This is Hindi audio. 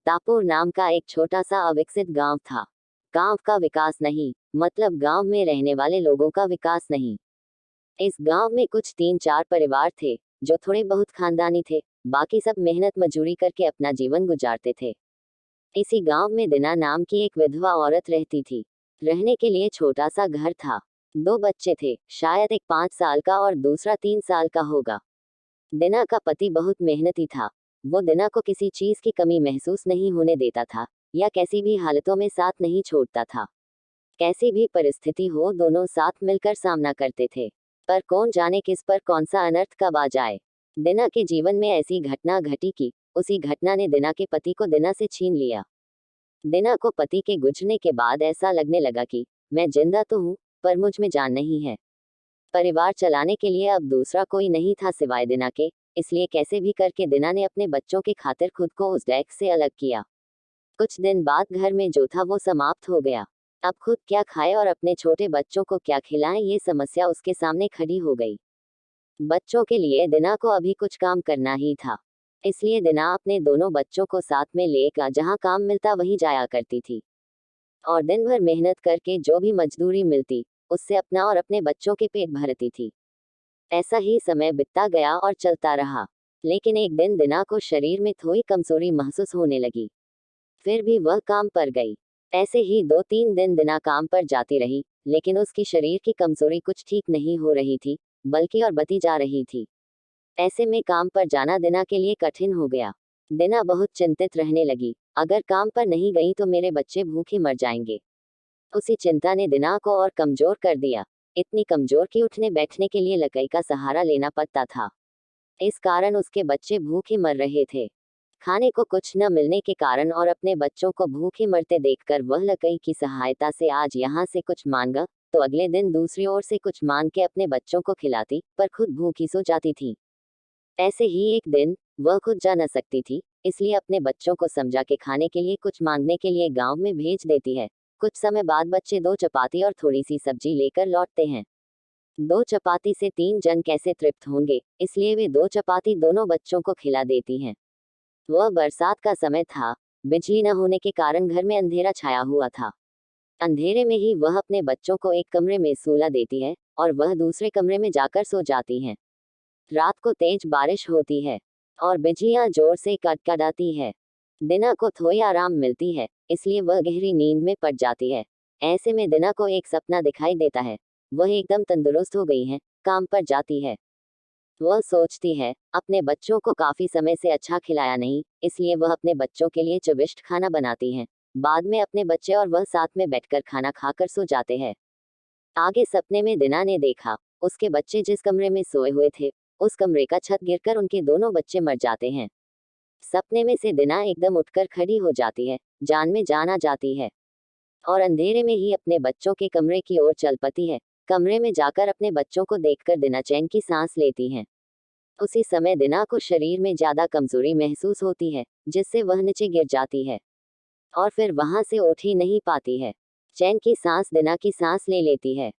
तापुर नाम का एक छोटा सा अविकसित गांव था। गांव का विकास नहीं, मतलब गांव में रहने वाले लोगों का विकास नहीं। इस गांव में कुछ 3-4 परिवार थे जो थोड़े बहुत खानदानी थे, बाकी सब मेहनत मजदूरी करके अपना जीवन गुजारते थे। इसी गांव में दिना नाम की एक विधवा औरत रहती थी। रहने के लिए छोटा सा घर था। 2 बच्चे थे, शायद एक 5 साल का और दूसरा 3 साल का होगा। दिना का पति बहुत मेहनती था। वो दिना को किसी चीज की कमी महसूस नहीं होने देता था या कैसी भी हालतों में साथ नहीं छोड़ता था। कैसी भी परिस्थिति हो, दोनों साथ मिलकर सामना करते थे। पर कौन जाने किस पर कौन सा अनर्थ कब आ जाए। दिना के जीवन में ऐसी घटना घटी कि उसी घटना ने दिना के पति को दिना से छीन लिया। दिना को पति के गुजरने के बाद ऐसा लगने लगा कि मैं जिंदा तो हूँ, पर मुझ में जान नहीं है। परिवार चलाने के लिए अब दूसरा कोई नहीं था सिवाय दिना के, इसलिए कैसे भी करके दिना ने अपने बच्चों के खातिर खुद को उस डेस्क से अलग किया। कुछ दिन बाद घर में जो था वो समाप्त हो गया। अब खुद क्या खाए और अपने छोटे बच्चों को क्या खिलाएं, ये समस्या उसके सामने खड़ी हो गई। बच्चों के लिए दिना को अभी कुछ काम करना ही था, इसलिए दिना अपने दोनों बच्चों को साथ में लेकर जहां काम मिलता वहीं जाया करती थी और दिन भर मेहनत करके जो भी मजदूरी मिलती उससे अपना और अपने बच्चों के पेट भरती थी। ऐसा ही समय बीतता गया और चलता रहा, लेकिन एक दिन दिना को शरीर में थोड़ी कमजोरी महसूस होने लगी। फिर भी वह काम पर गई। ऐसे ही 2-3 दिन दिना काम पर जाती रही, लेकिन उसकी शरीर की कमजोरी कुछ ठीक नहीं हो रही थी, बल्कि और बढ़ती जा रही थी। ऐसे में काम पर जाना दिना के लिए कठिन हो गया। दिना बहुत चिंतित रहने लगी, अगर काम पर नहीं गई तो मेरे बच्चे भूखे मर जाएंगे। उसी चिंता ने दिना को और कमजोर कर दिया। इतनी कमजोर कि उठने बैठने के लिए लकड़ी का सहारा लेना पड़ता था। इस कारण उसके बच्चे भूखे मर रहे थे। खाने को कुछ न मिलने के कारण और अपने बच्चों को भूखे मरते देखकर वह लकड़ी की सहायता से आज यहाँ से कुछ मांगा तो अगले दिन दूसरी ओर से कुछ मांग के अपने बच्चों को खिलाती, पर खुद भूखी सो जाती थी। ऐसे ही एक दिन वह खुद जा न सकती थी, इसलिए अपने बच्चों को समझा के खाने के लिए कुछ मांगने के लिए गांव में भेज देती है। कुछ समय बाद बच्चे 2 चपाती और थोड़ी सी सब्जी लेकर लौटते हैं। 2 चपाती से 3 जन कैसे तृप्त होंगे, इसलिए वे 2 चपाती दोनों बच्चों को खिला देती हैं। वह बरसात का समय था। बिजली न होने के कारण घर में अंधेरा छाया हुआ था। अंधेरे में ही वह अपने बच्चों को एक कमरे में सुला देती है और वह दूसरे कमरे में जाकर सो जाती हैं। रात को तेज बारिश होती है और बिजलियां जोर से कड़कड़ाती है। दिना को थोड़ी आराम मिलती है, इसलिए वह गहरी नींद में पड़ जाती है। ऐसे में दिना को एक सपना दिखाई देता है। वह एकदम तंदुरुस्त हो गई है, काम पर जाती है। वह सोचती है, अपने बच्चों को काफी समय से अच्छा खिलाया नहीं, इसलिए वह अपने बच्चों के लिए चविष्ट खाना बनाती है। बाद में अपने बच्चे और वह साथ में बैठकर खाना खाकर सो जाते हैं। आगे सपने में दिना ने देखा, उसके बच्चे जिस कमरे में सोए हुए थे, उस कमरे का छत गिरकर उनके दोनों बच्चे मर जाते हैं। सपने में से दिना एकदम उठकर खड़ी हो जाती है, जान में जान आ जाती है और अंधेरे में ही अपने बच्चों के कमरे की ओर चल पड़ती है। कमरे में जाकर अपने बच्चों को देखकर दिना चैन की सांस लेती है। उसी समय दिना को शरीर में ज्यादा कमजोरी महसूस होती है, जिससे वह नीचे गिर जाती है और फिर वहां से उठ ही नहीं पाती है। चैन की सांस दिना की सांस ले लेती है।